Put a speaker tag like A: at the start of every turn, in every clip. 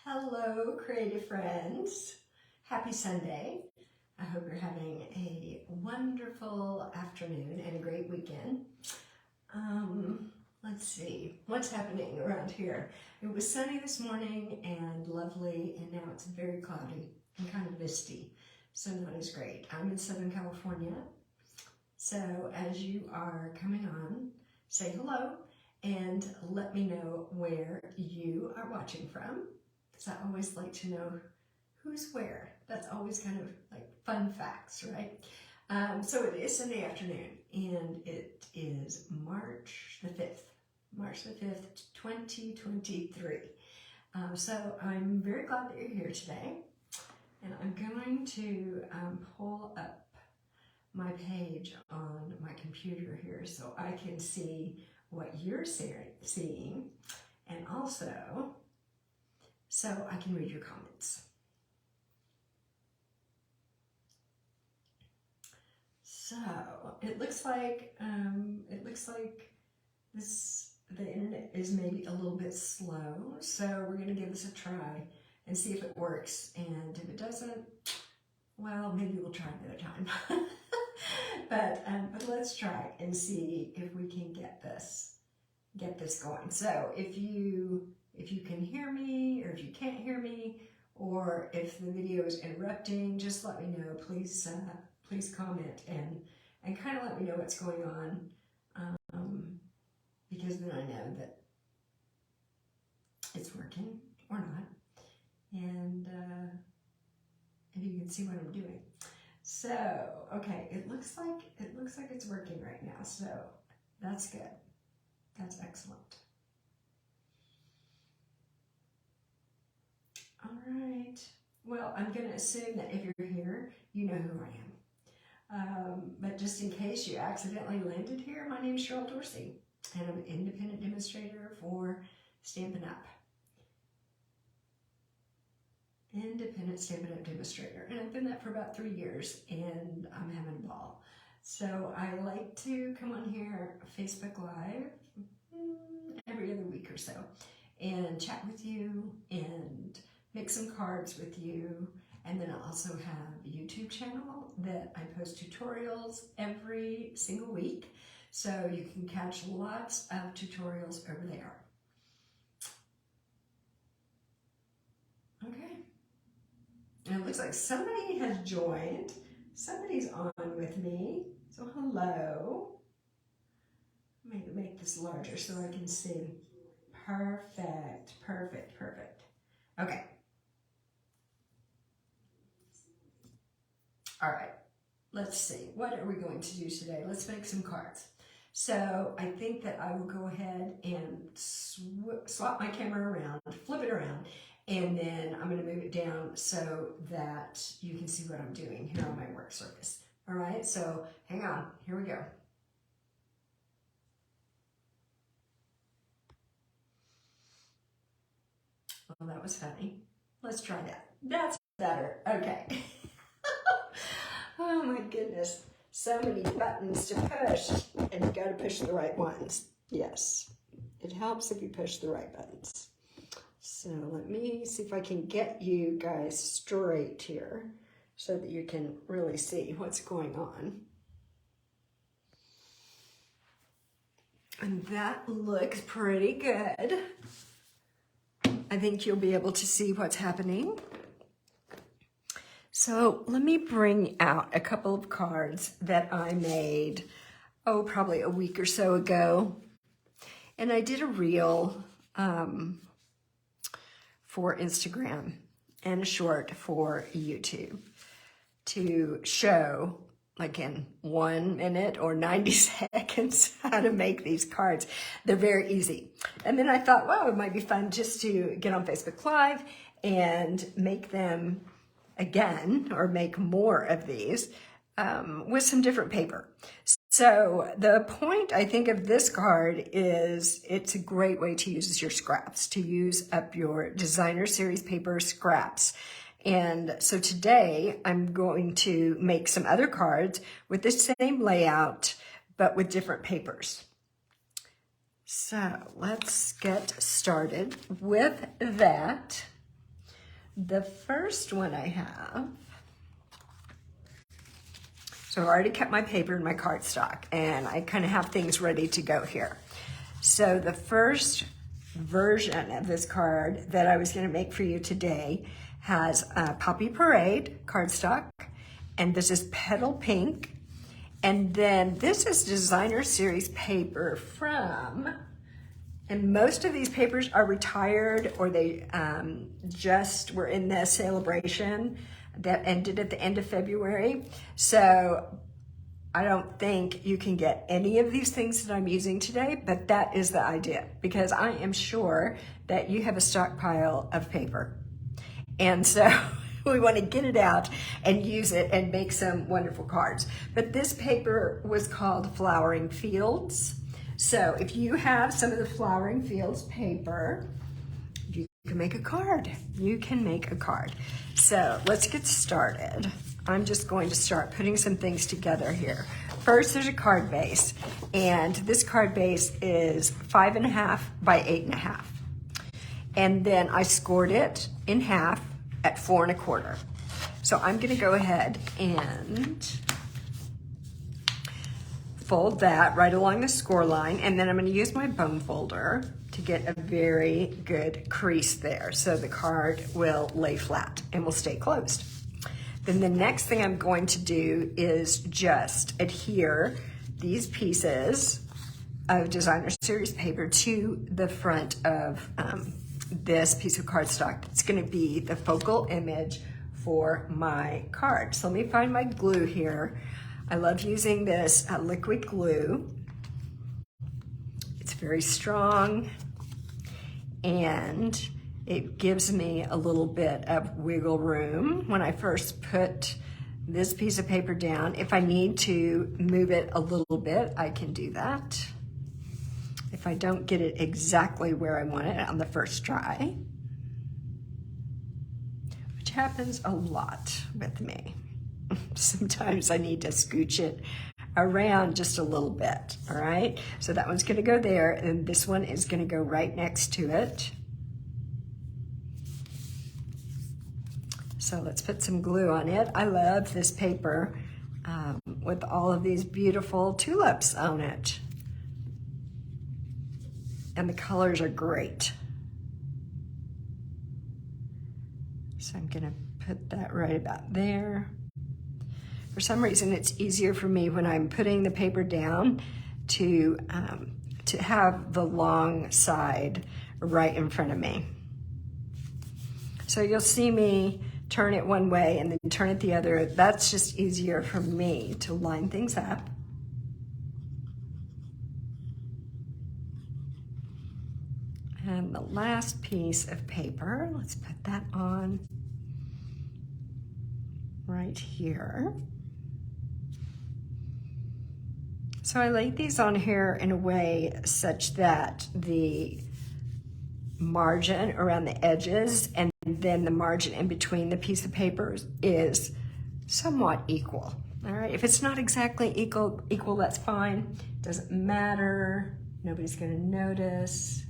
A: Hello, creative friends. Happy Sunday. I hope you're having a wonderful afternoon and a great weekend. Let's see, what's happening around here? It was sunny this morning and lovely, and now it's very cloudy and kind of misty, so not as great. I'm in Southern California, so as you are coming on, say hello and let me know where you are watching from. I always like to know who's where. That's always kind of like fun facts, right? So it is Sunday afternoon, and it is March the 5th, 2023. So I'm very glad that you're here today, and I'm going to pull up my page on my computer here so I can see what you're seeing, and also so I can read your comments. So it looks like the internet is maybe a little bit slow. So we're gonna give this a try and see if it works. And if it doesn't, well, maybe we'll try another time. but let's try and see if we can get this going. So if you can hear me, or if you can't hear me, or if the video is interrupting, just let me know. Please comment and kind of let me know what's going on, because then I know that it's working or not, and if you can see what I'm doing. So okay, it looks like it's working right now. So that's good. That's excellent. All right. Well, I'm going to assume that if you're here, you know who I am. But just in case you accidentally landed here, my name is Cheryl Dorsey, and I'm an independent demonstrator for Stampin' Up. Independent Stampin' Up demonstrator. And I've been that for about 3 years, and I'm having a ball. So I like to come on here, Facebook Live, every other week or so, and chat with you and make some cards with you. And then I also have a YouTube channel that I post tutorials every single week, so you can catch lots of tutorials over there. Okay, and it looks like somebody has joined. Somebody's on with me, so hello. Make this larger so I can see. Perfect. Okay. All right, let's see. What are we going to do today? Let's make some cards. So I think that I will go ahead and swap my camera around, flip it around, and then I'm going to move it down so that you can see what I'm doing here on my work surface. All right, so hang on. Here we go. Well, that was funny. Let's try that. That's better. Okay. Oh my goodness. So many buttons to push, and you got to push the right ones. Yes, it helps if you push the right buttons. So let me see if I can get you guys straight here so that you can really see what's going on. And that looks pretty good. I think you'll be able to see what's happening. So let me bring out a couple of cards that I made, probably a week or so ago. And I did a reel for Instagram and a short for YouTube to show, like in 1 minute or 90 seconds, how to make these cards. They're very easy. And then I thought, wow, it might be fun just to get on Facebook Live and make them again, or make more of these with some different paper. So the point, I think, of this card is it's a great way to use your scraps, to use up your designer series paper scraps. And so today I'm going to make some other cards with the same layout, but with different papers. So let's get started with that. The first one I have, so I've already cut my paper and my cardstock, and I kind of have things ready to go here. So the first version of this card that I was going to make for you today has Poppy Parade cardstock, and this is Petal Pink, and then this is designer series paper from, and most of these papers are retired, or they just were in the celebration that ended at the end of February. So I don't think you can get any of these things that I'm using today, but that is the idea, because I am sure that you have a stockpile of paper. And so we want to get it out and use it and make some wonderful cards. But this paper was called Flowering Fields. So if you have some of the Flowering Fields paper, you can make a card. You can make a card. So let's get started. I'm just going to start putting some things together here. First, there's a card base, and this card base is 5.5 by 8.5. And then I scored it in half at 4.25. So I'm gonna go ahead and fold that right along the score line, and then I'm gonna use my bone folder to get a very good crease there so the card will lay flat and will stay closed. Then the next thing I'm going to do is just adhere these pieces of designer series paper to the front of this piece of cardstock. It's going to be the focal image for my card. So let me find my glue here. I love using this liquid glue. It's very strong, and it gives me a little bit of wiggle room when I first put this piece of paper down. If I need to move it a little bit, I can do that. If I don't get it exactly where I want it on the first try, which happens a lot with me. Sometimes I need to scooch it around just a little bit, all right? So that one's gonna go there, and this one is gonna go right next to it. So let's put some glue on it. I love this paper with all of these beautiful tulips on it. And the colors are great. So I'm gonna put that right about there. For some reason, it's easier for me when I'm putting the paper down to have the long side right in front of me. So you'll see me turn it one way and then turn it the other. That's just easier for me to line things up. And the last piece of paper, let's put that on right here. So I laid these on here in a way such that the margin around the edges and then the margin in between the piece of paper is somewhat equal. All right, if it's not exactly equal, that's fine. Doesn't matter, nobody's gonna notice.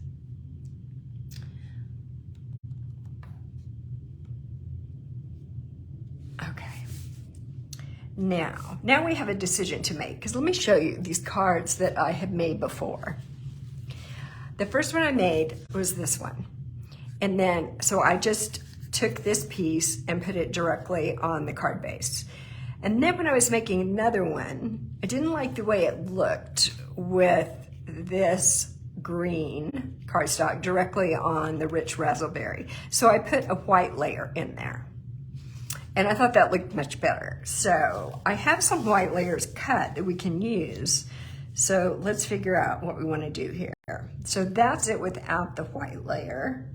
A: Okay, now we have a decision to make, because let me show you these cards that I have made before. The first one I made was this one. And then, so I just took this piece and put it directly on the card base. And then when I was making another one, I didn't like the way it looked with this green cardstock directly on the rich raspberry. So I put a white layer in there. And I thought that looked much better. So I have some white layers cut that we can use. So let's figure out what we want to do here. So that's it without the white layer.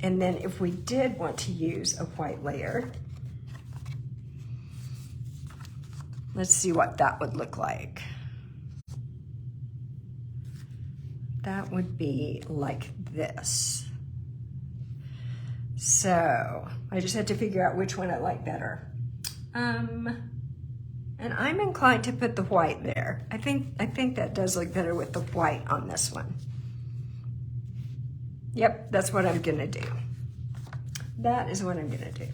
A: And then if we did want to use a white layer, let's see what that would look like. That would be like this. So I just had to figure out which one I like better. And I'm inclined to put the white there. I think that does look better with the white on this one. Yep, that's what I'm gonna do. That is what I'm gonna do.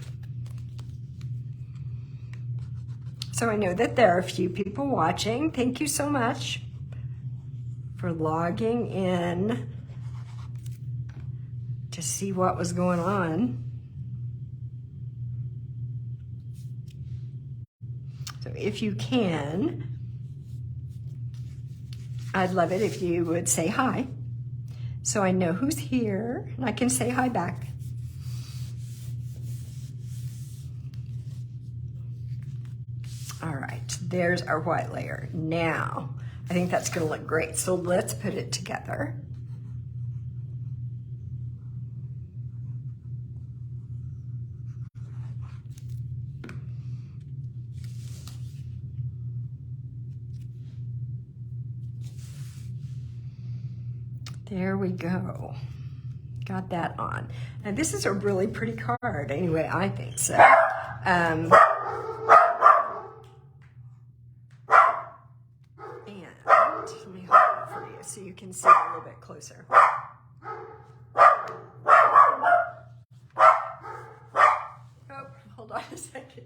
A: So I know that there are a few people watching. Thank you so much for logging in to see what was going on. So if you can, I'd love it if you would say hi, so I know who's here and I can say hi back. All right, there's our white layer. Now, I think that's gonna look great. So let's put it together. There we go. Got that on. And this is a really pretty card. Anyway, I think so. And let me hold it for you so you can see it a little bit closer. Oh, hold on a second.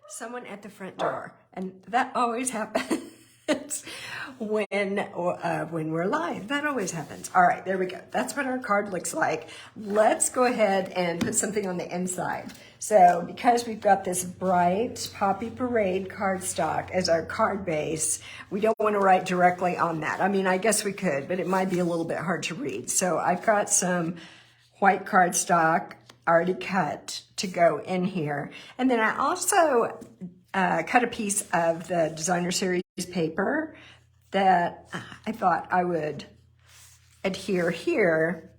A: Someone at the front door, and that always happens when we're live. That always happens. All right, there we go. That's what our card looks like. Let's go ahead and put something on the inside. So because we've got this bright Poppy Parade cardstock as our card base, we don't want to write directly on that. I mean, I guess we could, but it might be a little bit hard to read. So I've got some white cardstock already cut to go in here. And then I also cut a piece of the designer series paper that I thought I would adhere here,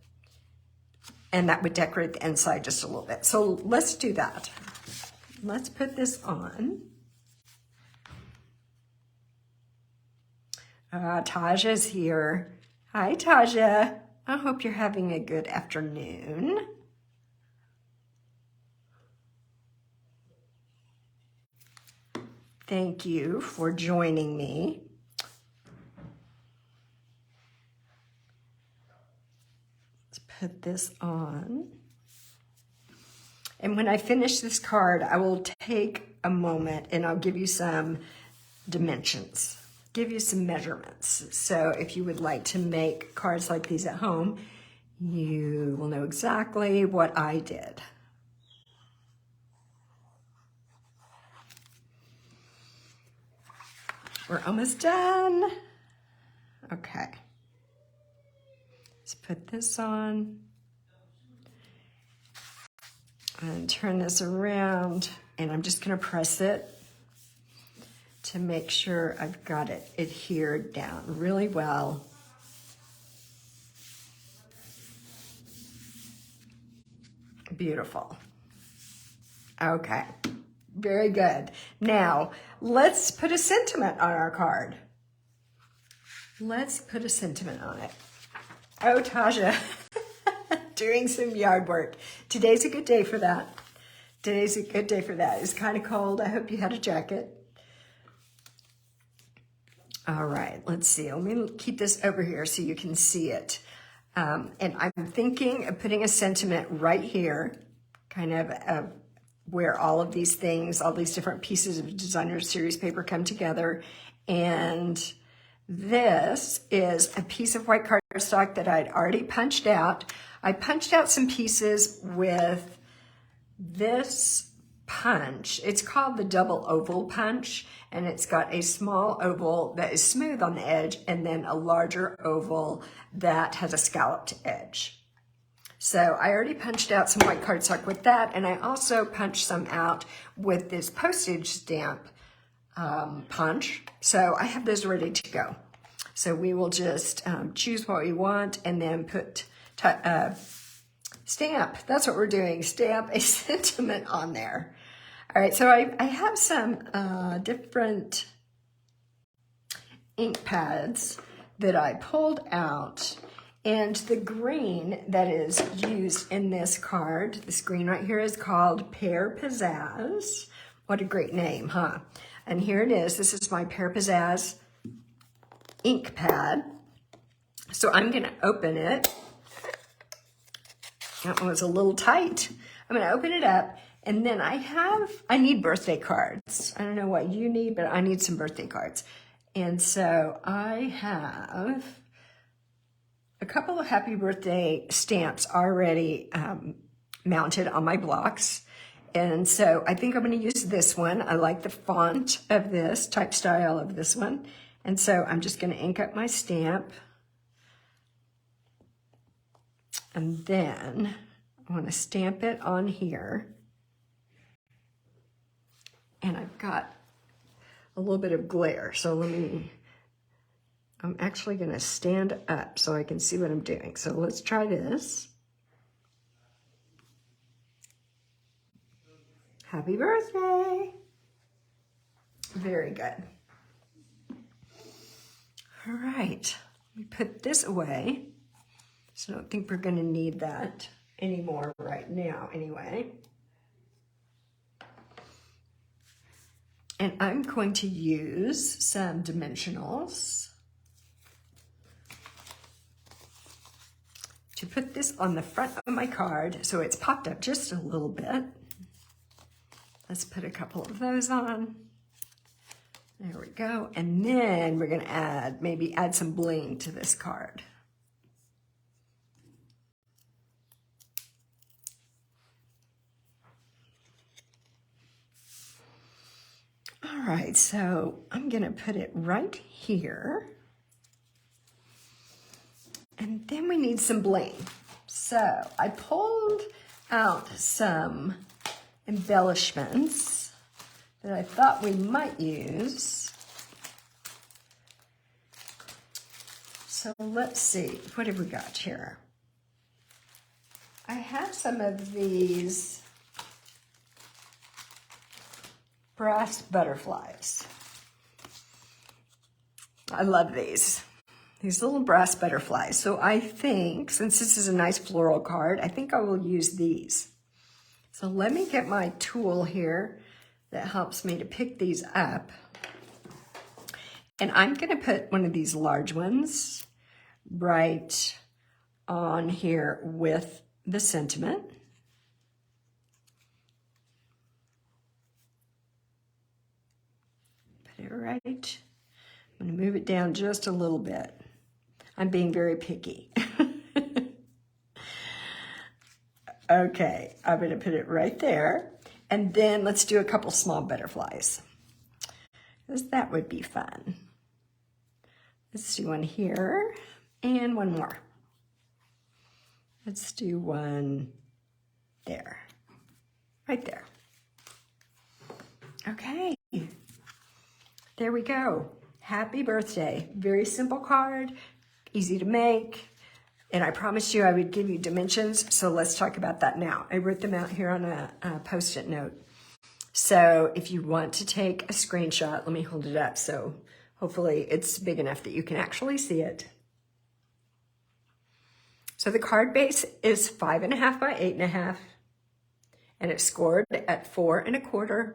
A: and that would decorate the inside just a little bit. So let's do that. Let's put this on. Taja's here. Hi, Taja. I hope you're having a good afternoon. Thank you for joining me. Let's put this on. And when I finish this card, I will take a moment and I'll give you some dimensions, give you some measurements. So if you would like to make cards like these at home, you will know exactly what I did. We're almost done. Okay. Let's put this on and turn this around, and I'm just gonna press it to make sure I've got it adhered down really well. Beautiful. Okay. Very good. Now, let's put a sentiment on our card. Let's put a sentiment on it. Oh, Taja, doing some yard work. Today's a good day for that. Today's a good day for that. It's kind of cold. I hope you had a jacket. All right, let's see. Let me keep this over here so you can see it. And I'm thinking of putting a sentiment right here, kind of where all of these things, all these different pieces of designer series paper come together. And this is a piece of white cardstock that I'd already punched out. I punched out some pieces with this punch. It's called the double oval punch, and it's got a small oval that is smooth on the edge and then a larger oval that has a scalloped edge. So I already punched out some white cardstock with that, and I also punched some out with this postage stamp punch. So I have those ready to go. So we will just choose what we want and then put stamp. That's what we're doing. Stamp a sentiment on there. All right, so I have some different ink pads that I pulled out. And the green that is used in this card, this green right here, is called Pear Pizzazz. What a great name, huh? And here it is. This is my Pear Pizzazz ink pad. So I'm gonna open it. That one was a little tight. I'm gonna open it up, and then I need birthday cards. I don't know what you need, but I need some birthday cards. And so I have a couple of happy birthday stamps already mounted on my blocks. And so I think I'm gonna use this one. I like the font of this, type style of this one. And so I'm just gonna ink up my stamp. And then I want to stamp it on here. And I've got a little bit of glare. So I'm actually going to stand up so I can see what I'm doing. So let's try this. Happy birthday. Very good. All right, let me put this away. So I don't think we're going to need that anymore right now anyway. And I'm going to use some dimensionals to put this on the front of my card so it's popped up just a little bit. Let's put a couple of those on. There we go. And then we're going to maybe add some bling to this card. All right, so I'm gonna put it right here. And then we need some bling. So I pulled out some embellishments that I thought we might use. So let's see, what have we got here? I have some of these brass butterflies. I love these little brass butterflies. So I think, since this is a nice floral card, I think I will use these. So let me get my tool here that helps me to pick these up. And I'm gonna put one of these large ones right on here with the sentiment. Put it right. I'm gonna move it down just a little bit. I'm being very picky. Okay, I'm gonna put it right there. And then let's do a couple small butterflies, because that would be fun. Let's do one here and one more. Let's do one there, right there. Okay, there we go. Happy birthday. Very simple card, easy to make. And I promised you I would give you dimensions, so let's talk about that now. I wrote them out here on a Post-it note. So if you want to take a screenshot, let me hold it up so hopefully it's big enough that you can actually see it. So the card base is 5.5 by 8.5, and it's scored at 4 1/4.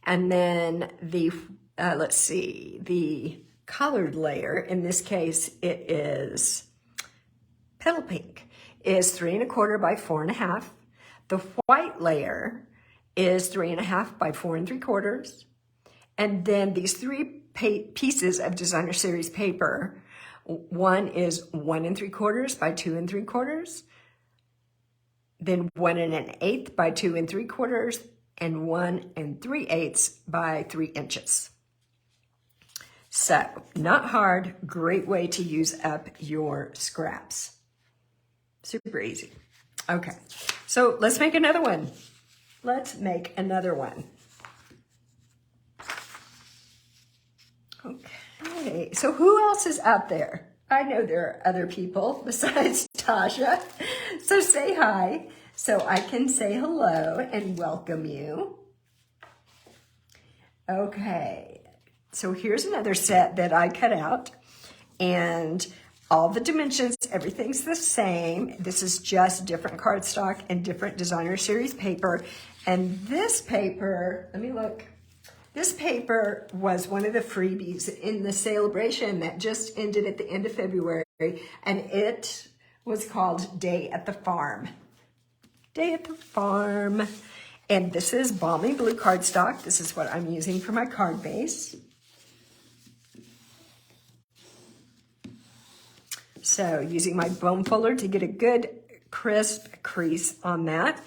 A: And then the, let's see, the colored layer, in this case, it is Petal Pink, is 3 1/4 by 4 1/2. The white layer is 3 1/2 by 4 3/4. And then these three pieces of Designer Series paper, one is 1 3/4 by 2 3/4, then 1 1/8 by 2 3/4, and 1 3/8 by 3 inches. So, not hard, great way to use up your scraps. Super easy. Okay, so let's make another one. Let's make another one. Okay, so who else is out there? I know there are other people besides Tasha. So say hi so I can say hello and welcome you. Okay, so here's another set that I cut out, and all the dimensions, everything's the same. This is just different cardstock and different Designer Series paper. And this paper, let me look. This paper was one of the freebies in the celebration that just ended at the end of February, and it was called Day at the Farm. Day at the Farm. And this is Balmy Blue cardstock. This is what I'm using for my card base. So using my bone folder to get a good crisp crease on that.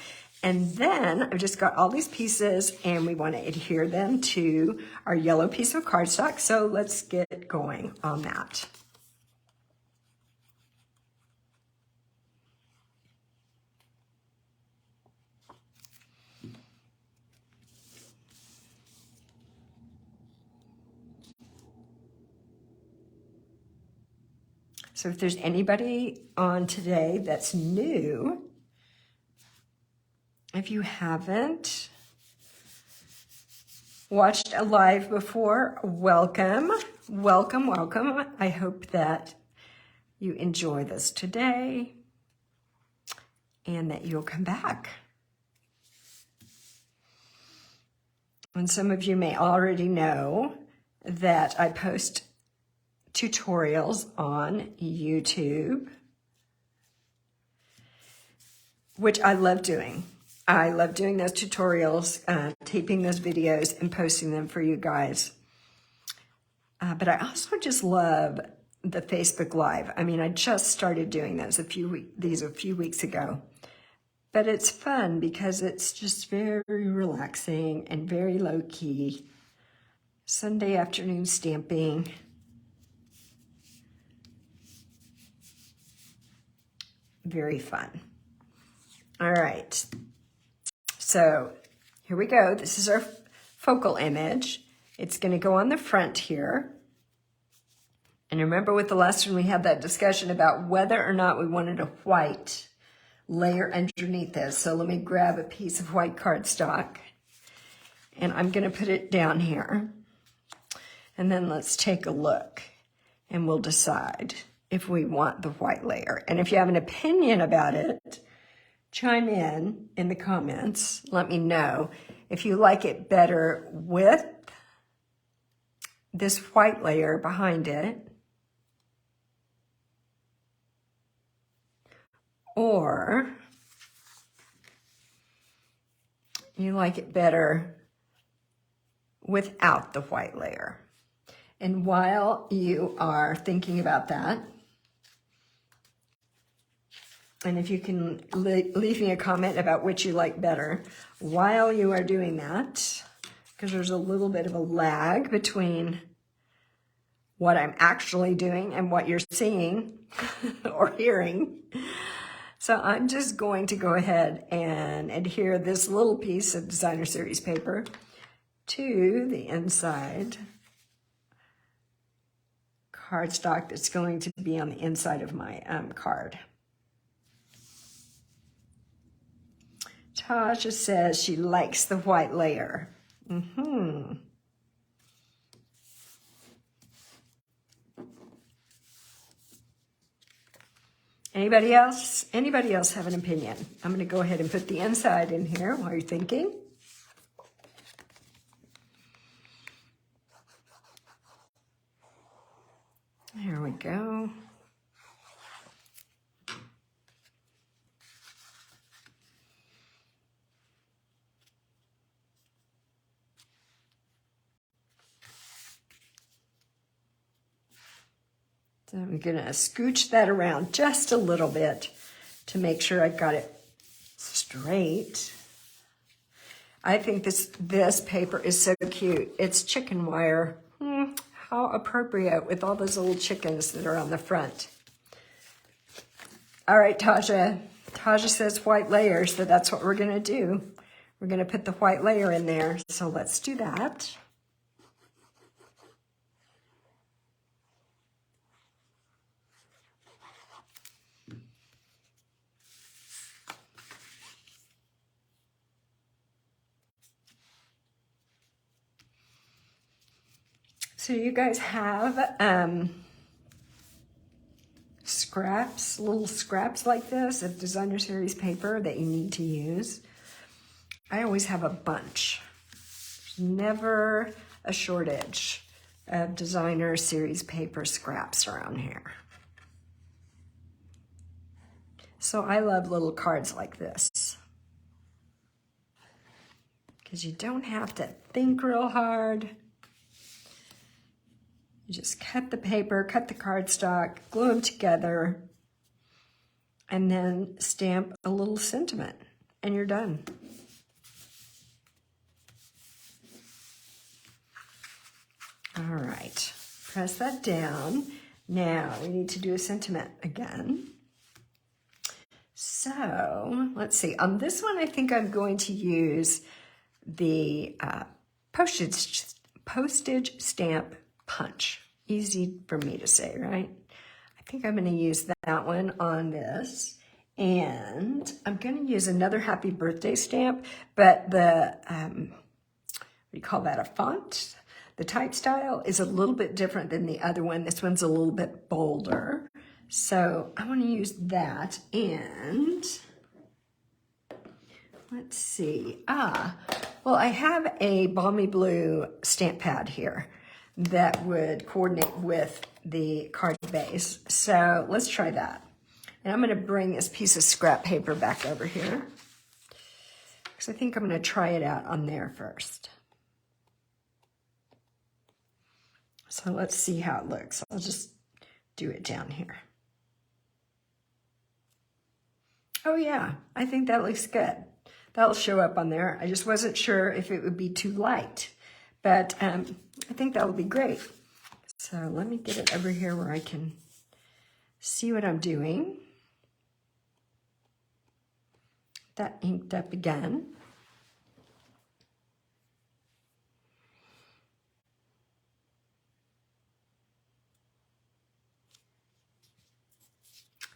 A: And then I've just got all these pieces and we want to adhere them to our yellow piece of cardstock. So let's get going on that. So if there's anybody on today that's new, if you haven't watched a live before, welcome, welcome, welcome. I hope that you enjoy this today and that you'll come back. And some of you may already know that I post tutorials on YouTube, which I love doing. I love doing those tutorials, taping those videos and posting them for you guys. But I also just love the Facebook Live. I mean, I just started doing those a few weeks ago. But it's fun because it's just very relaxing and very low key. Sunday afternoon stamping. Very fun. All right. So here we go. This is our focal image. It's going to go on the front here. And remember with the last one, we had that discussion about whether or not we wanted a white layer underneath this. So let me grab a piece of white cardstock and I'm going to put it down here. And then let's take a look and we'll decide if we want the white layer. And if you have an opinion about it, chime in the comments. Let me know if you like it better with this white layer behind it, or you like it better without the white layer. And while you are thinking about that, and if you can leave me a comment about which you like better, while you are doing that, because there's a little bit of a lag between what I'm actually doing and what you're seeing or hearing. So I'm just going to go ahead and adhere this little piece of designer series paper to the inside cardstock that's going to be on the inside of my card. Tasha says she likes the white layer. Anybody else? Anybody else have an opinion? I'm going to go ahead and put the inside in here while you're thinking. There we go. So I'm going to scooch that around just a little bit to make sure I got it straight. I think this paper is so cute. It's chicken wire. How appropriate with all those little chickens that are on the front. All right, Tasha. Tasha says white layer, so that's what we're going to do. We're going to put the white layer in there. So let's do that. So you guys have scraps, little scraps like this of designer series paper that you need to use. I always have a bunch. Never a shortage of designer series paper scraps around here. So I love little cards like this, because you don't have to think real hard. You just cut the paper, cut the cardstock, glue them together, and then stamp a little sentiment, and you're done. All right, press that down. Now we need to do a sentiment again. So let's see, on this one I think I'm going to use the postage stamp punch. Easy for me to say, right? I think I'm going to use that one on this. And I'm going to use another happy birthday stamp, but the, what do you call that, a font? The type style is a little bit different than the other one. This one's a little bit bolder. So I want to use that, and let's see. Well, I have a balmy blue stamp pad here that would coordinate with the card base. So let's try that. And I'm going to bring this piece of scrap paper back over here, because I think I'm going to try it out on there first. So let's see how it looks. I'll just do it down here. Oh yeah, I think that looks good. That'll show up on there. I just wasn't sure if it would be too light, but I think that'll be great. So let me get it over here where I can see what I'm doing. That inked up again.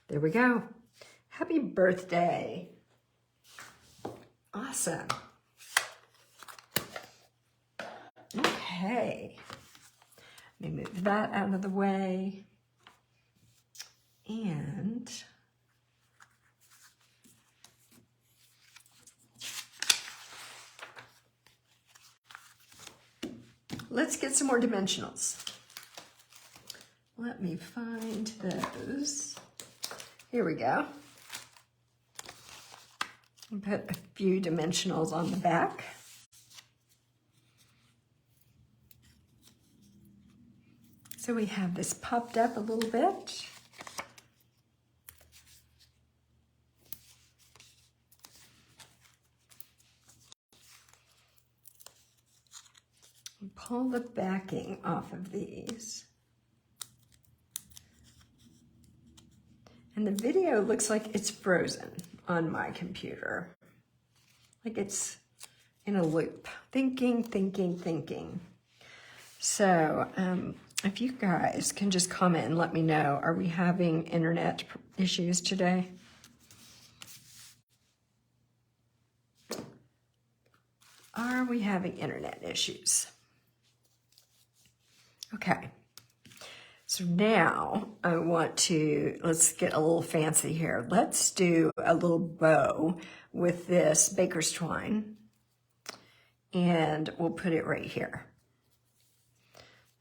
A: There we go. Happy birthday. Awesome. Okay. Let me move that out of the way. And let's get some more dimensionals. Let me find those. Here we go. And put a few dimensionals on the back. So we have this popped up a little bit. And pull the backing off of these. And the video looks like it's frozen on my computer. Like it's in a loop. Thinking, thinking, thinking. So if you guys can just comment and let me know, are we having internet issues today? Are we having internet issues? Okay. So now I want to, let's get a little fancy here. Let's do a little bow with this baker's twine, and we'll put it right here.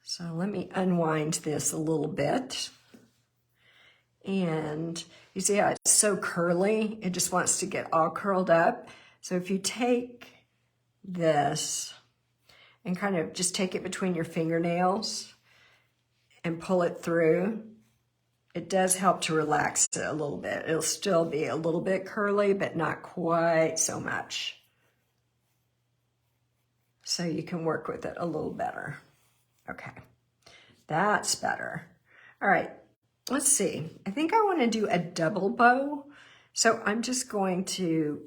A: So let me unwind this a little bit. And you see how it's so curly? It just wants to get all curled up. So if you take this and kind of just take it between your fingernails and pull it through, it does help to relax it a little bit. It'll still be a little bit curly, but not quite so much. So you can work with it a little better. Okay, that's better. All right, let's see. I think I want to do a double bow. So I'm just going to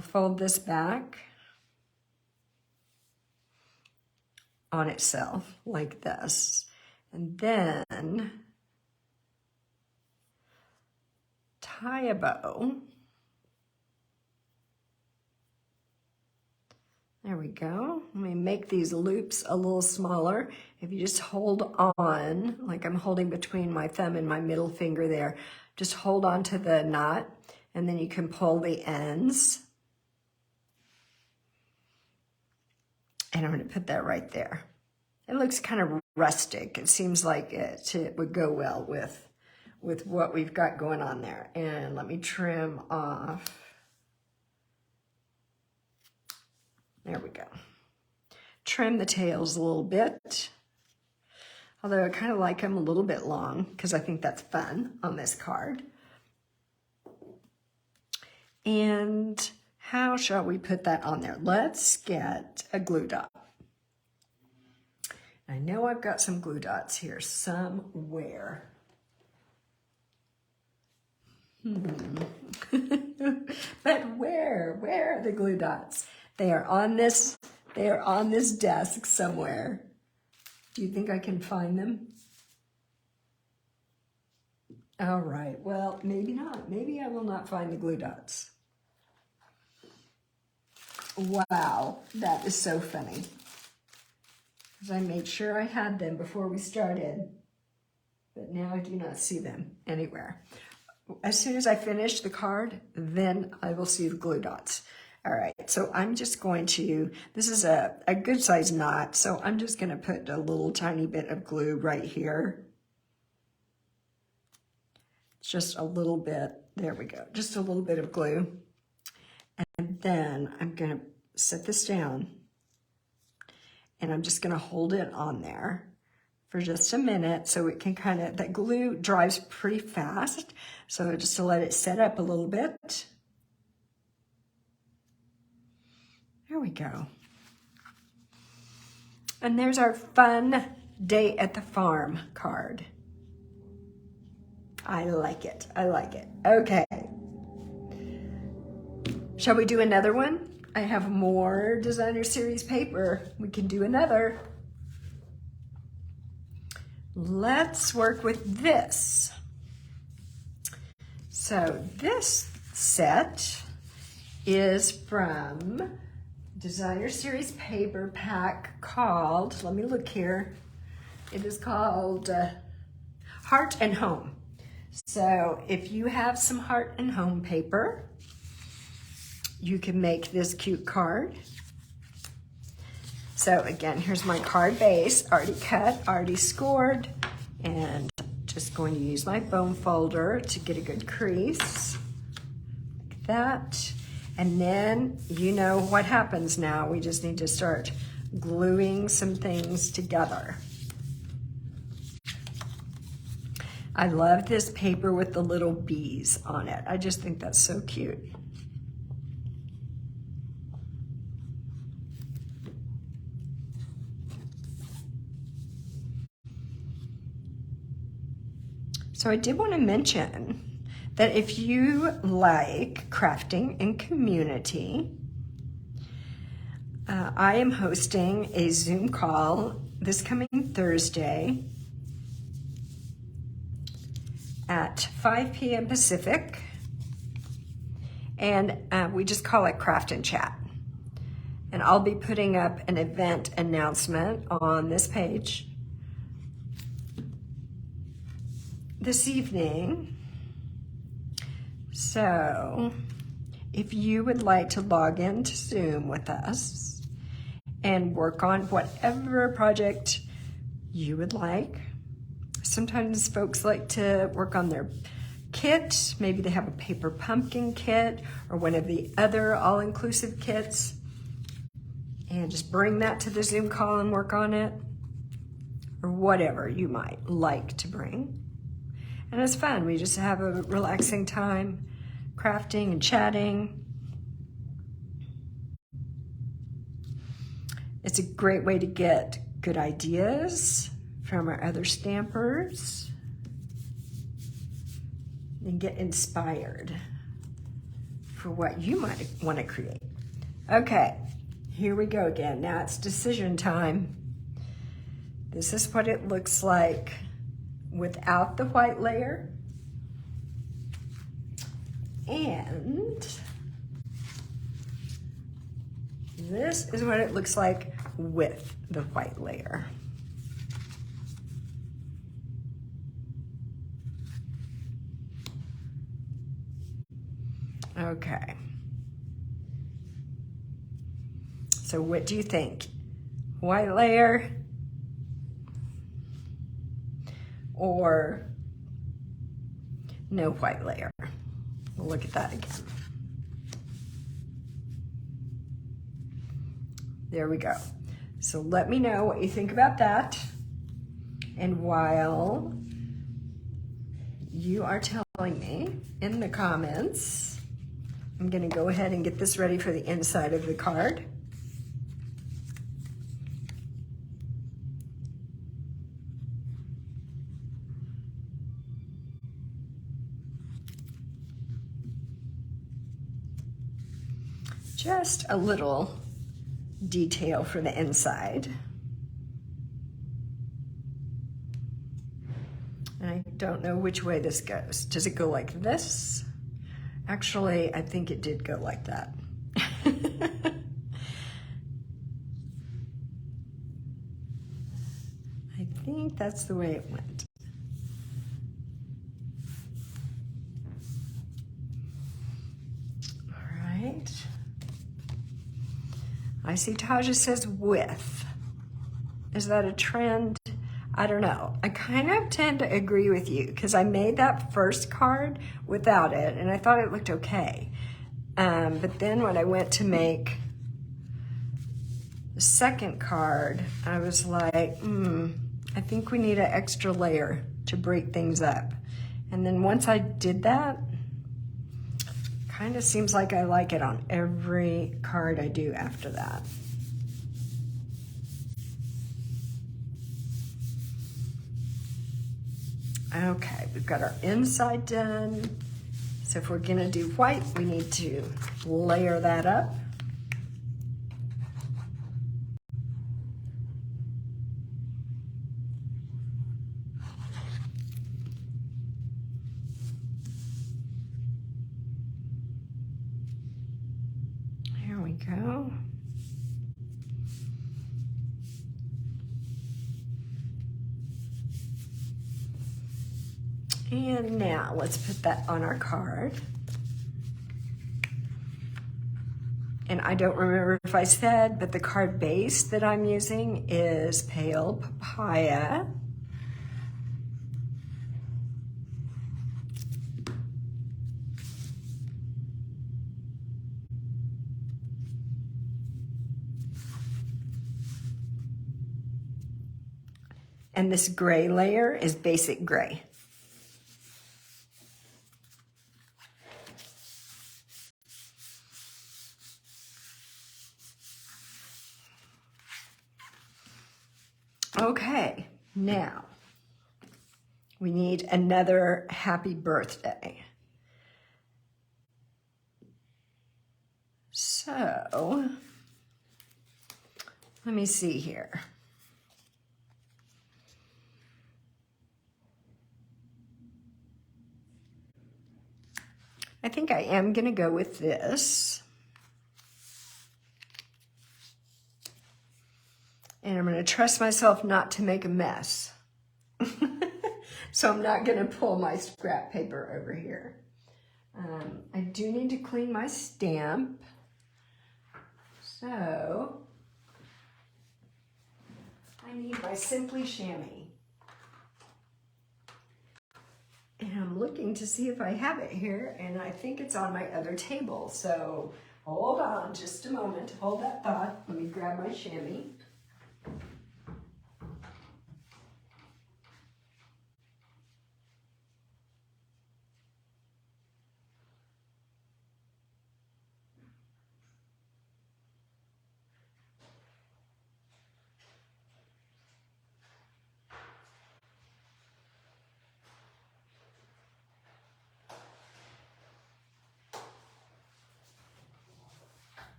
A: fold this back on itself like this. And then tie a bow. There we go. Let me make these loops a little smaller. If you just hold on, like I'm holding between my thumb and my middle finger there, just hold on to the knot, and then you can pull the ends. And I'm going to put that right there. It looks kind of rustic. It seems like it would go well with what we've got going on there. And let me trim off. There we go. Trim the tails a little bit. Although I kind of like them a little bit long because I think that's fun on this card. And how shall we put that on there? Let's get a glue dot. I know I've got some glue dots here somewhere. But where are the glue dots? They are on this desk somewhere. Do you think I can find them? All right, well, maybe not. Maybe I will not find the glue dots. Wow, that is so funny. Because I made sure I had them before we started, but now I do not see them anywhere. As soon as I finish the card, then I will see the glue dots. All right, so I'm just going to, this is a good size knot, so I'm just going to put a little tiny bit of glue right here. Just a little bit, there we go, just a little bit of glue. And then I'm going to set this down. And I'm just going to hold it on there for just a minute so it can kind of, that glue dries pretty fast. So just to let it set up a little bit. There we go. And there's our fun day at the farm card. I like it. I like it. Okay. Shall we do another one? I have more designer series paper. We can do another. Let's work with this. So this set is from designer series paper pack called, let me look here. It is called Heart and Home. So if you have some Heart and Home paper, you can make this cute card. So again, here's my card base, already cut, already scored, and just going to use my bone folder to get a good crease, like that. And then you know what happens now. We just need to start gluing some things together. I love this paper with the little bees on it. I just think that's so cute. So I did want to mention that if you like crafting and community, I am hosting a Zoom call this coming Thursday at 5 p.m. Pacific, and we just call it Craft and Chat. And I'll be putting up an event announcement on this page this evening. So if you would like to log into Zoom with us and work on whatever project you would like. Sometimes folks like to work on their kit. Maybe they have a paper pumpkin kit or one of the other all-inclusive kits, and just bring that to the Zoom call and work on it, or whatever you might like to bring. And it's fun. We just have a relaxing time crafting and chatting. It's a great way to get good ideas from our other stampers and get inspired for what you might want to create. Okay, here we go again. Now it's decision time. This is what it looks like without the white layer. And this is what it looks like with the white layer. Okay. So what do you think? white layer or no white layer. We'll look at that again. There we go. So let me know what you think about that. And while you are telling me in the comments, I'm going to go ahead and get this ready for the inside of the card. Just a little detail for the inside. And I don't know which way this goes. Does it go like this? Actually, I think it did go like that. I think that's the way it went. All right. I see Taja says with. Is that a trend? I don't know. I kind of tend to agree with you because I made that first card without it and I thought it looked okay. But then when I went to make the second card, I was like, I think we need an extra layer to break things up. And then once I did that, kind of seems like I like it on every card I do after that. Okay, we've got our inside done. So if we're gonna do white, we need to layer that up. There we go. And now let's put that on our card. And I don't remember if I said, but the card base that I'm using is Pale Papaya. And this gray layer is Basic Gray. Okay, now we need another happy birthday. So, let me see here. I think I am gonna go with this. And I'm gonna trust myself not to make a mess. So I'm not gonna pull my scrap paper over here. I do need to clean my stamp. So I need my Simply Chamois. And I'm looking to see if I have it here, and I think it's on my other table. So hold on just a moment, hold that thought. Let me grab my chamois.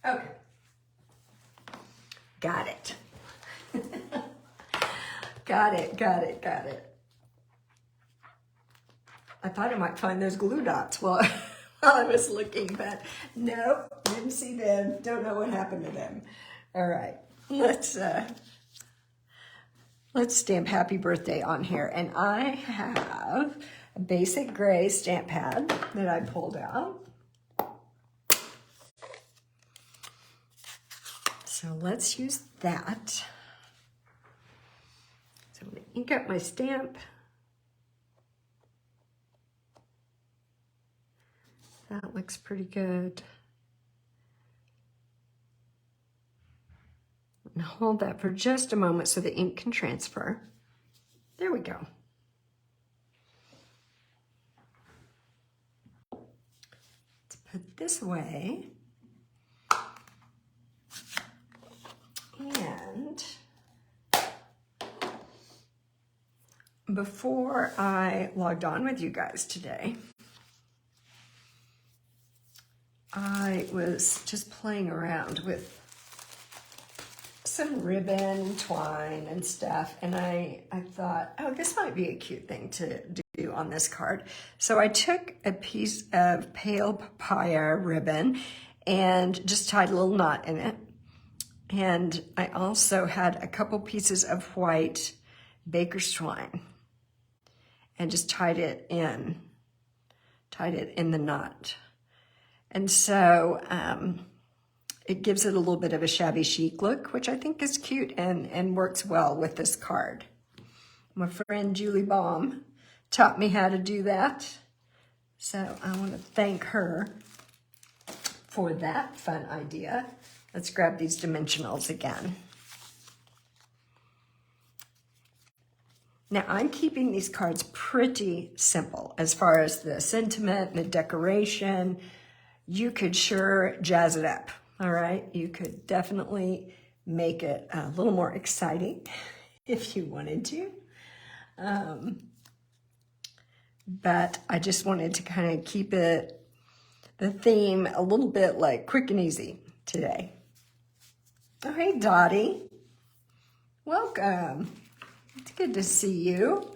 A: Okay, got it. Got it. I thought I might find those glue dots while I was looking, but nope, didn't see them. Don't know what happened to them. All right, let's stamp happy birthday on here. And I have a Basic Gray stamp pad that I pulled out. So let's use that. So I'm going to ink up my stamp. That looks pretty good. And hold that for just a moment so the ink can transfer. There we go. Let's put this away. And before I logged on with you guys today, I was just playing around with some ribbon and twine and stuff, and I thought, oh, this might be a cute thing to do on this card. So I took a piece of pale papaya ribbon and just tied a little knot in it. And I also had a couple pieces of white baker's twine and just tied it in the knot. And so it gives it a little bit of a shabby chic look, which I think is cute and works well with this card. My friend Julie Baum taught me how to do that. So I want to thank her for that fun idea. Let's grab these dimensionals again. Now I'm keeping these cards pretty simple as far as the sentiment and the decoration. You could sure jazz it up, all right? You could definitely make it a little more exciting if you wanted to. But I just wanted to kind of keep the theme a little bit like quick and easy today. Oh, hey, Dottie. Welcome. It's good to see you.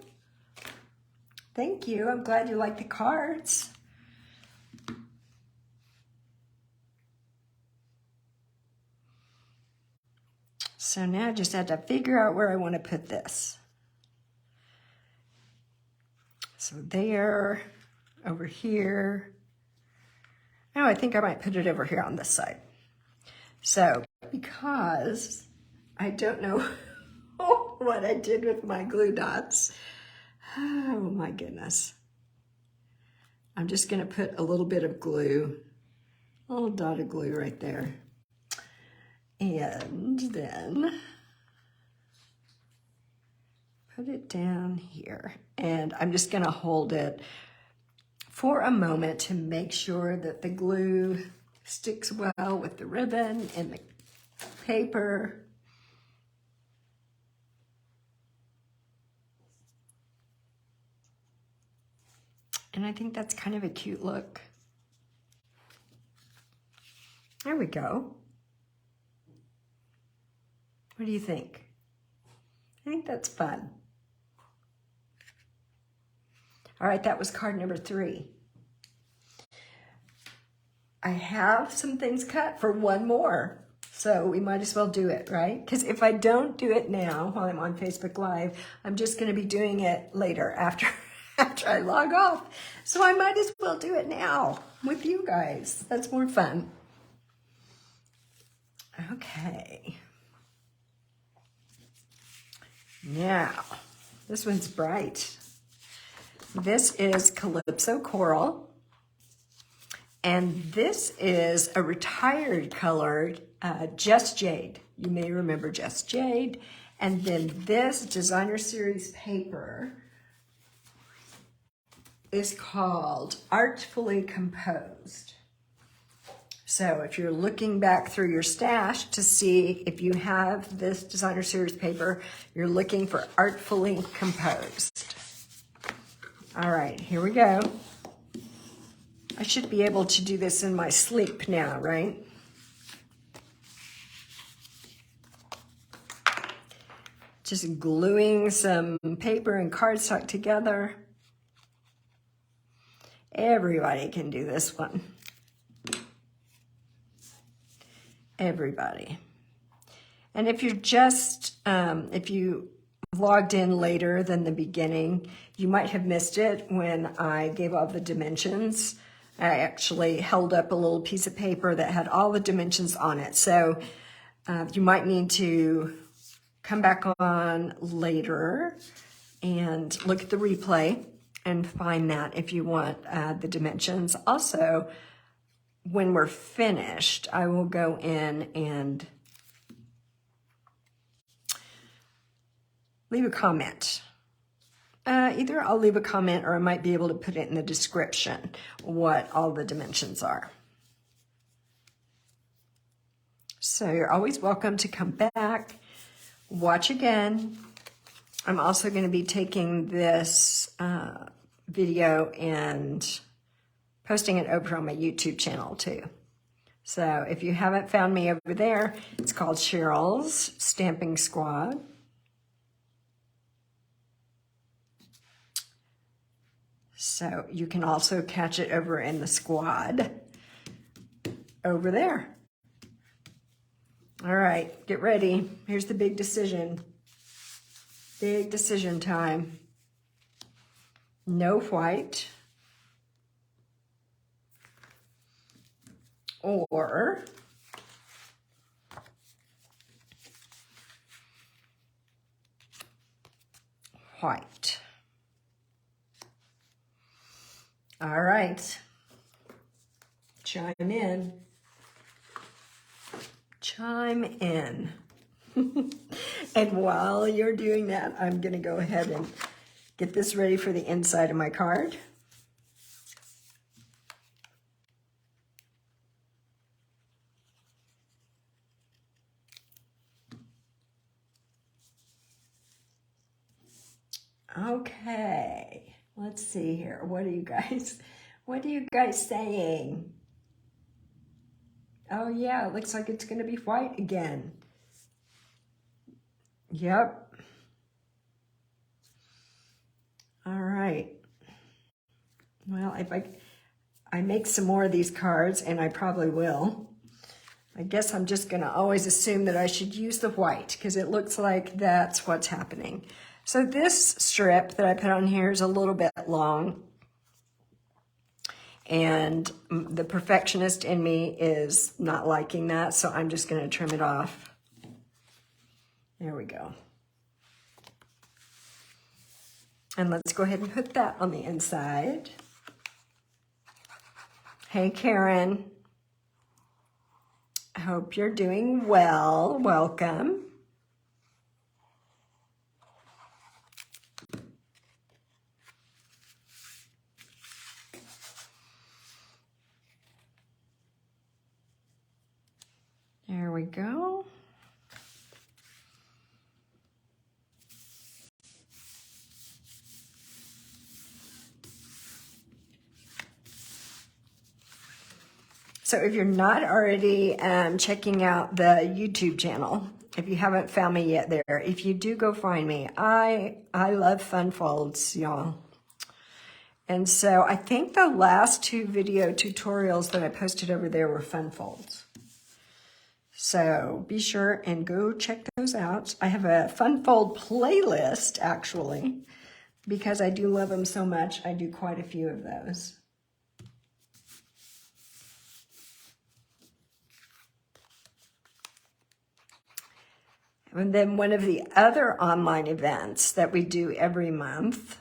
A: Thank you. I'm glad you like the cards. So now I just had to figure out where I want to put this. So there, over here. Oh, I think I might put it over here on this side. So, because I don't know what I did with my glue dots, oh my goodness. I'm just going to put a little bit of glue, a little dot of glue right there. And then put it down here. And I'm just going to hold it for a moment to make sure that the glue sticks well with the ribbon and the paper. And I think that's kind of a cute look. There we go. What do you think? I think that's fun. All right, that was card number 3. I have some things cut for one more, so we might as well do it, right? Because if I don't do it now while I'm on Facebook Live, I'm just going to be doing it later after I log off. So I might as well do it now with you guys. That's more fun. Okay. Now, this one's bright. This is Calypso Coral. And this is a retired color, Just Jade. You may remember Just Jade. And then this designer series paper is called Artfully Composed. So if you're looking back through your stash to see if you have this designer series paper, you're looking for Artfully Composed. All right, here we go. I should be able to do this in my sleep now, right? Just gluing some paper and cardstock together. Everybody can do this one. Everybody. And if you're just, if you logged in later than the beginning, you might have missed it when I gave all the dimensions. I actually held up a little piece of paper that had all the dimensions on it. So You might need to come back on later and look at the replay and find that if you want the dimensions. Also, when we're finished, I will go in and leave a comment. Either I'll leave a comment or I might be able to put it in the description what all the dimensions are. So you're always welcome to come back, watch again. I'm also going to be taking this video and posting it over on my YouTube channel too. So if you haven't found me over there, it's called Cheryl's Stamping Squad. So you can also catch it over in the squad over there. All right, get ready. Here's the big decision. Big decision time. No white. Or white. All right. Chime in. Chime in. And while you're doing that, I'm going to go ahead and get this ready for the inside of my card. Okay, let's see here. What are you guys saying? Oh yeah, it looks like it's going to be white again. Yep. All right. Well, if I make some more of these cards, and I probably will, I guess I'm just going to always assume that I should use the white because it looks like that's what's happening. So this strip that I put on here is a little bit long, and the perfectionist in me is not liking that, so I'm just going to trim it off. There we go. And let's go ahead and put that on the inside. Hey, Karen. I hope you're doing well. Welcome. There we go. So if you're not already checking out the YouTube channel, if you haven't found me yet there, if you do, go find me. I love fun folds, y'all. And so I think the last 2 video tutorials that I posted over there were fun folds. So be sure and go check those out. I have a fun fold playlist, actually, because I do love them so much. I do quite a few of those. And then one of the other online events that we do every month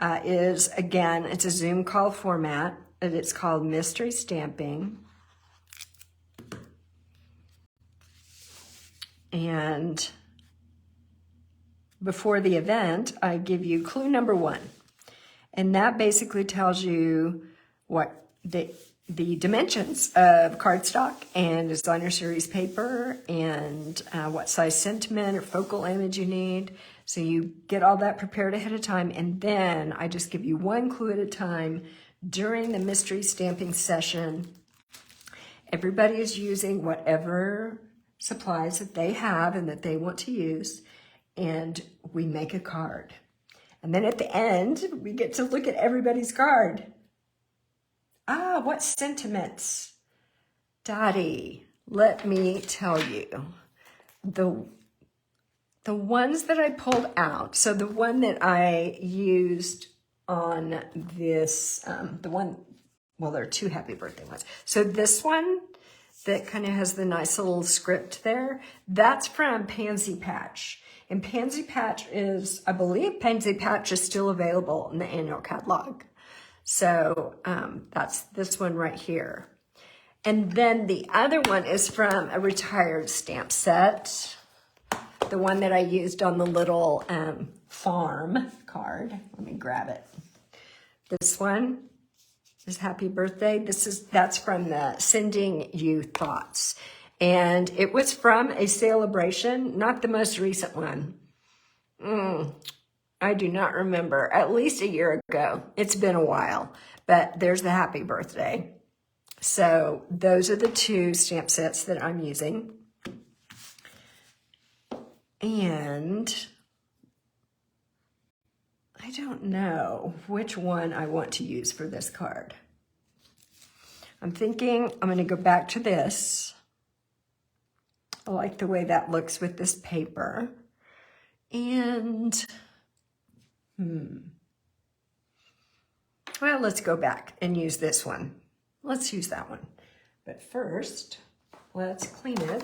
A: is, again, it's a Zoom call format, and it's called Mystery Stamping. And before the event, I give you clue number 1. And that basically tells you what the dimensions of cardstock and designer series paper and what size sentiment or focal image you need. So you get all that prepared ahead of time, and then I just give you 1 clue at a time during the mystery stamping session. Everybody is using whatever supplies that they have and that they want to use, and we make a card. And then at the end, we get to look at everybody's card. Ah, what sentiments? Dottie, let me tell you, the ones that I pulled out, so the one that I used on this, well, there are 2 happy birthday ones. So this one that kind of has the nice little script there. That's from Pansy Patch. And Pansy Patch is, I believe Pansy Patch is still available in the annual catalog. So that's this one right here. And then the other one is from a retired stamp set. The one that I used on the little farm card. Let me grab it. This one is Happy Birthday. That's from the Sending You Thoughts. And it was from a celebration, not the most recent one. I do not remember, at least a year ago. It's been a while, but there's the Happy Birthday. So those are the two stamp sets that I'm using. And I don't know which one I want to use for this card. I'm thinking I'm going to go back to this. I like the way that looks with this paper. And, well, let's go back and use this one. Let's use that one. But first, let's clean it.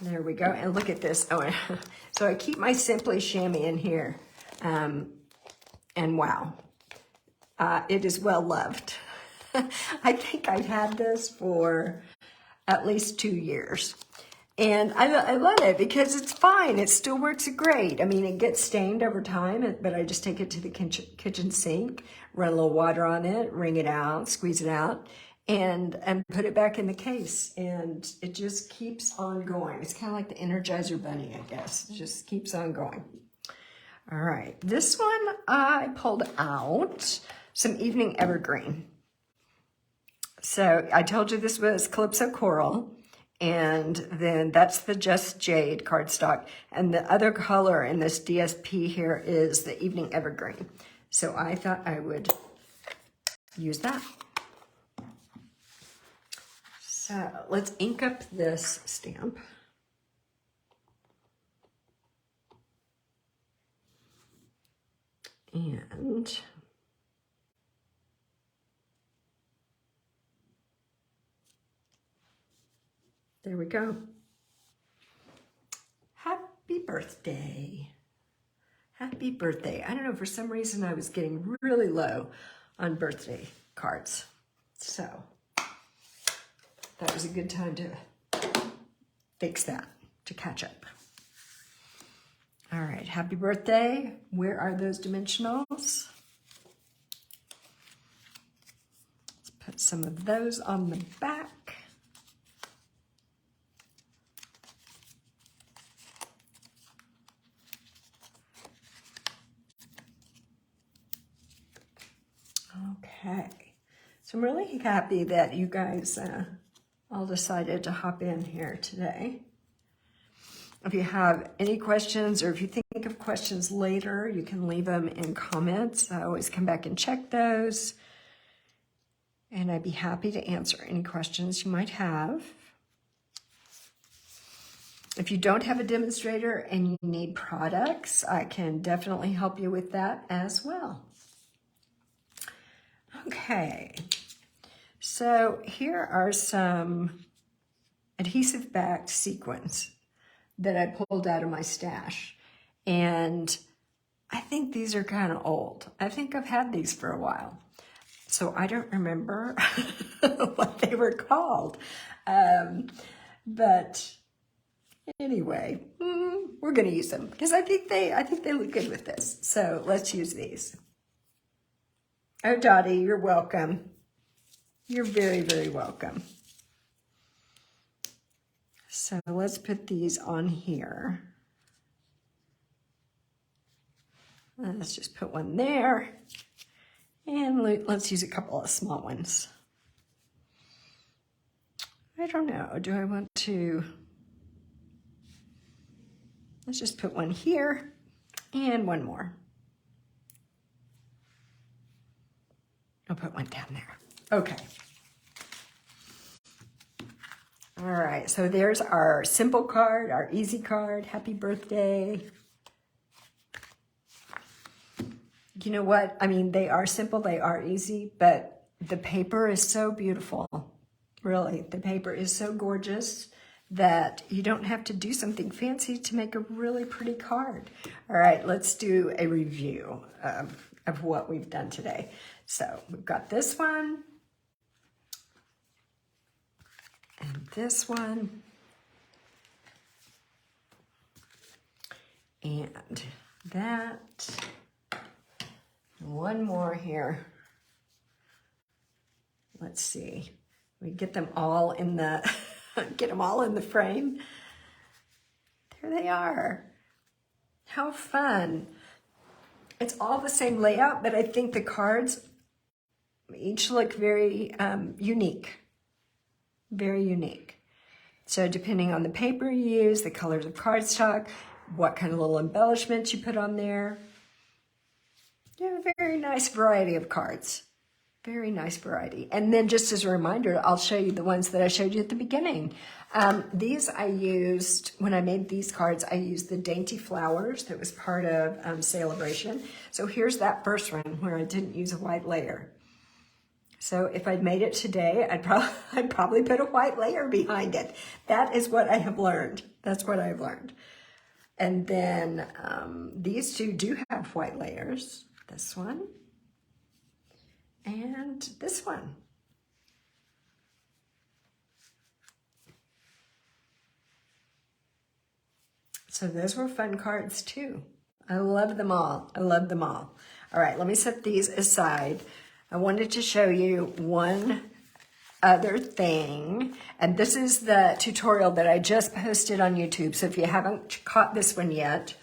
A: There we go. And look at this. Oh, so I keep my Simply Chamois in here. And wow, it is well loved. I think I've had this for at least 2 years. And I love it because it's fine. It still works great. I mean, it gets stained over time, but I just take it to the kitchen sink, run a little water on it, wring it out, squeeze it out, and put it back in the case. And it just keeps on going. It's kind of like the Energizer Bunny, I guess. It just keeps on going. All right. This one, I pulled out some Evening Evergreen. So I told you this was Calypso Coral. And then that's the Just Jade cardstock. And the other color in this DSP here is the Evening Evergreen. So I thought I would use that. So let's ink up this stamp. And there we go. Happy birthday. Happy birthday. I don't know, for some reason I was getting really low on birthday cards. So that was a good time to fix that, to catch up. All right, happy birthday. Where are those dimensionals? Let's put some of those on the back. Okay, so I'm really happy that you guys all decided to hop in here today. If you have any questions, or if you think of questions later, you can leave them in comments. I always come back and check those, and I'd be happy to answer any questions you might have. If you don't have a demonstrator and you need products, I can definitely help you with that as well. Okay, so here are some adhesive backed sequins that I pulled out of my stash. And I think these are kind of old. I think I've had these for a while. So I don't remember what they were called. But anyway, we're going to use them because I think they look good with this. So let's use these. Oh, Dottie, you're welcome. You're very, very welcome. So let's put these on here. Let's just put one there. And let's use a couple of small ones. I don't know. Do I want to? Let's just put one here and one more. I'll put one down there. Okay. All right, so there's our simple card, our easy card. Happy birthday. you know what? I mean, they are simple, they are easy, but the paper is so beautiful. Really, the paper is so gorgeous that you don't have to do something fancy to make a really pretty card. All right, let's do a review of what we've done today. So we've got this one, and this one, and that, one more here. Let's see, we get them all in the, get them all in the frame. There they are. How fun. It's all the same layout, but I think the cards each look very unique. Very unique. So depending on the paper you use, the colors of cardstock, what kind of little embellishments you put on there. You have a very nice variety of cards. Very nice variety. And then just as a reminder, I'll show you the ones that I showed you at the beginning. These I used, when I made these cards, I used the Dainty Flowers that was part of Celebration. So here's that first one where I didn't use a white layer. So if I'd made it today, I'd probably put a white layer behind it. That is what I have learned. That's what I've learned. And then these two do have white layers. This one and this one. So those were fun cards too. I love them all. I love them all. All right, let me set these aside. I wanted to show you one other thing, and this is the tutorial that I just posted on YouTube. So if you haven't caught this one yet,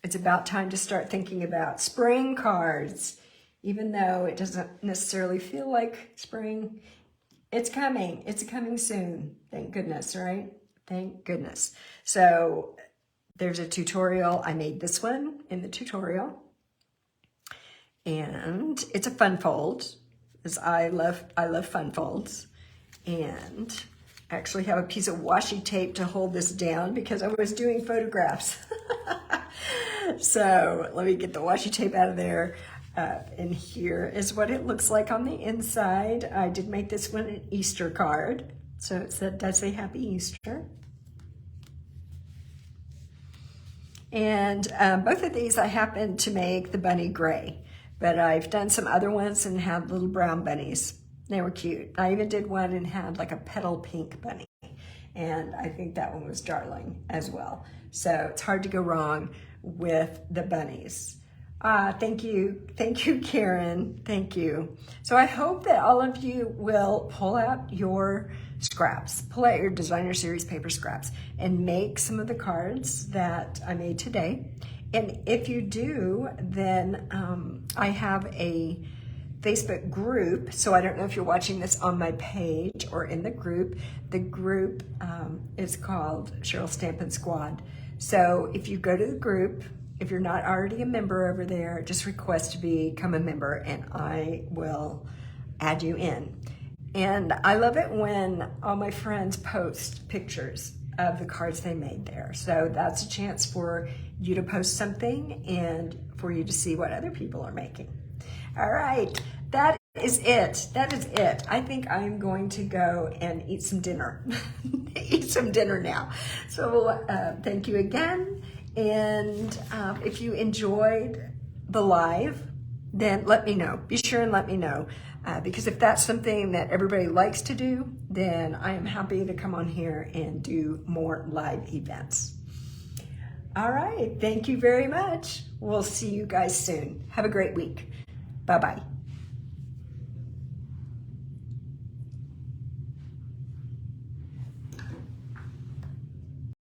A: it's about time to start thinking about spring cards. Even though it doesn't necessarily feel like spring, it's coming. It's coming soon. Thank goodness, right? Thank goodness. So there's a tutorial. I made this one in the tutorial. And it's a fun fold, because I love fun folds. And I actually have a piece of washi tape to hold this down because I was doing photographs. So let me get the washi tape out of there. And here is what it looks like on the inside. I did make this one an Easter card. So it does say Happy Easter. And both of these I happened to make the bunny gray. But I've done some other ones and had little brown bunnies. They were cute. I even did one and had like a petal pink bunny. And I think that one was darling as well. So it's hard to go wrong with the bunnies. Thank you, Karen, thank you. So I hope that all of you will pull out your scraps, pull out your designer series paper scraps and make some of the cards that I made today. And if you do, then I have a Facebook group. So I don't know if you're watching this on my page or in the group. The group is called Cheryl Stampin' Squad. So if you go to the group, if you're not already a member over there, just request to become a member and I will add you in. And I love it when all my friends post pictures of the cards they made there. So that's a chance for you to post something and for you to see what other people are making. All right, that is it. That is it. I think I'm going to go and eat some dinner. Eat some dinner now. So thank you again. And if you enjoyed the live, then let me know. Be sure and let me know. Because if that's something that everybody likes to do, then I am happy to come on here and do more live events. All right, thank you very much. We'll see you guys soon. Have a great week. Bye-bye.